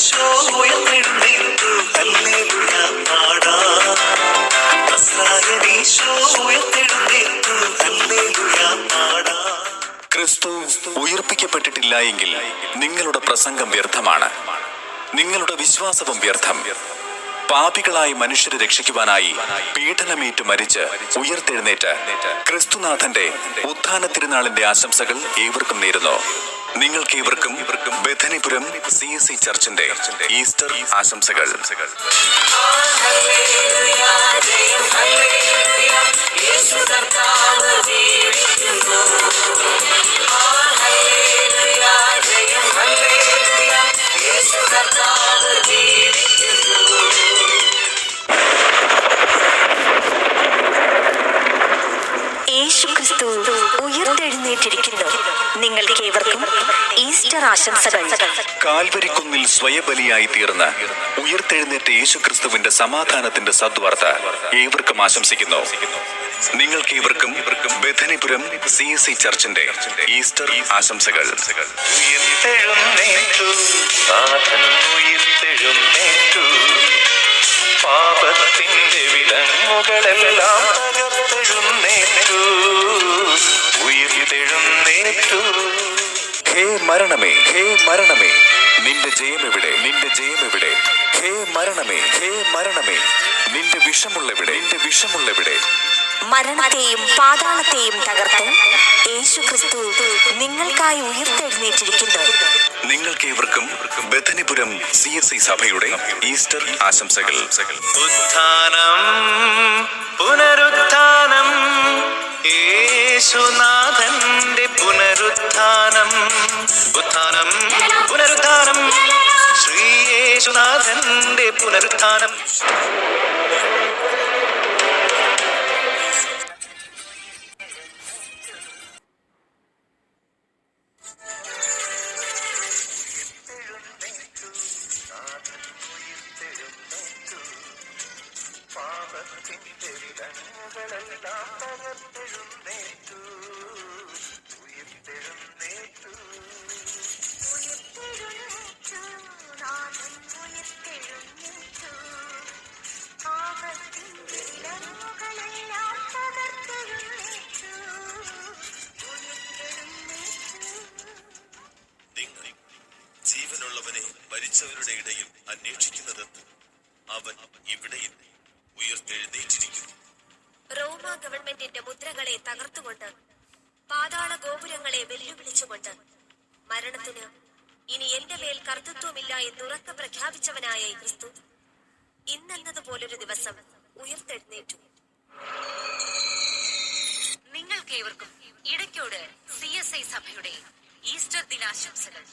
ഈശോ ഉയർത്തെഴുന്നേറ്റു, ഹല്ലേലൂയ പാടാം. നസ്രായൻ ഈശോ ഉയർത്തെഴുന്നേറ്റു, ഹല്ലേലൂയ പാടാം. ക്രിസ്തു ഉയിർപ്പിക്കപ്പെട്ടിട്ടില്ല എങ്കിൽ നിങ്ങളുടെ പ്രസംഗം വ്യർത്ഥമാണ്, നിങ്ങളുടെ വിശ്വാസവും വ്യർത്ഥം. പാപികളായി മനുഷ്യരെ രക്ഷിക്കുവാനായി പീഡനമേറ്റു മരിച്ച് ഉയർത്തെഴുന്നേറ്റ് ക്രിസ്തുനാഥന്റെ ഉത്ഥാന തിരുനാളിന്റെ ആശംസകൾ ഏവർക്കും നേരുന്നു. നിങ്ങൾക്കേവർക്കും ബഥനിപുരം CSC ചർച്ചിന്റെ ഈസ്റ്റർ ആശംസകൾ. യേശുക്രിസ്തു ഉയർത്തെഴുന്നേറ്റിരിക്കുന്നു. നിങ്ങൾക്കേവർക്കും ഈസ്റ്റർ ആശംസകൾ. കാൽവരിക്കുന്നിൽ സ്വയബലിയായി തീർന്ന് ഉയർത്തെഴുന്നേറ്റ യേശുക്രിസ്തുവിന്റെ സമാധാനത്തിന്റെ സദ്വാർത്ത ഏവർക്കും ആശംസിക്കുന്നു. നിങ്ങൾക്കേവർക്കും ബഥനിപുരം CSC ചർച്ചിന്റെ ഈസ്റ്റർ ആശംസകൾ. ഉയർത്തെഴുന്നേറ്റു, നാഥൻ ഉയർത്തെഴുന്നേറ്റു, പാപത്തിന്റെ വിലങ്ങുകളെല്ലാം തകർത്തെഴുന്നേറ്റു, ഉയർത്തെഴുന്നേറ്റു. ഹേ മരണമേ, ഹേ മരണമേ, നിന്റെ ജയമെവിടെ, നിന്റെ ജയമെവിടെ? ഹേ മരണമേ, ഹേ മരണമേ, നിന്റെ വിഷമുള്ളവിടെ, നിന്റെ വിഷമുള്ളവിടെ? മരണത്തെയും പാതാളത്തെയും തകർത്ത് യേശുക്രിസ്തു നിങ്ങൾക്കായി ഉയർത്തെഴുന്നേറ്റിരിക്കുന്നു. നിങ്ങൾക്കേവർക്കും ബഥനിപുരം CSC സഭയുടെ ഈസ്റ്റർ ആശംസകൾ. ഉത്ഥാനം പുനരുത്ഥാനം, യേശുനാഥന്റെ പുനരുത്ഥാനം. ഉത്ഥാനം പുനരുത്ഥാനം, ശ്രീ യേശുനാഥന്റെ പുനരുത്ഥാനം. പാപത്തിന്റെ വിലങ്ങുകളെല്ലാം തകർത്തെഴുന്നേറ്റു, ഉയർത്തെഴുന്നേറ്റു. ഉയർത്തെഴുന്നേറ്റു, നാഥൻ ഉയർത്തെഴുന്നേറ്റു, പാപത്തിന്റെ വിലങ്ങുകളെല്ലാം തകർത്തെഴുന്നേറ്റു, ഉയർത്തെഴുന്നേറ്റു. നിങ്ങൾ ജീവനുള്ളവനെ മരിച്ചവരുടെ ഇടയിൽ അന്വേഷിക്കുന്നത് അവൻ ഇവിടെയില്ല, ഉയർത്തെഴുന്നേറ്റിരിക്കുന്നു. റോമ ഗവൺമെന്റിന്റെ മുദ്രകളെ തകർത്തുകൊണ്ട്, പാതാള ഗോപുരങ്ങളെ വെല്ലുവിളിച്ചുകൊണ്ട്, മരണത്തിന് ഇനി എന്റെ മേൽ കർത്തൃത്വമില്ല എന്നുറക്കെ പ്രഖ്യാപിച്ചവനായ ഈ ക്രിസ്തു ഇന്നെന്നതുപോലൊരു ദിവസം ഉയർത്തെഴുന്നേറ്റു. നിങ്ങൾക്കേവർക്കും ഇടയ്ക്കോട് CSI സഭയുടെ ഈസ്റ്റർ ദിനാശംസകൾ.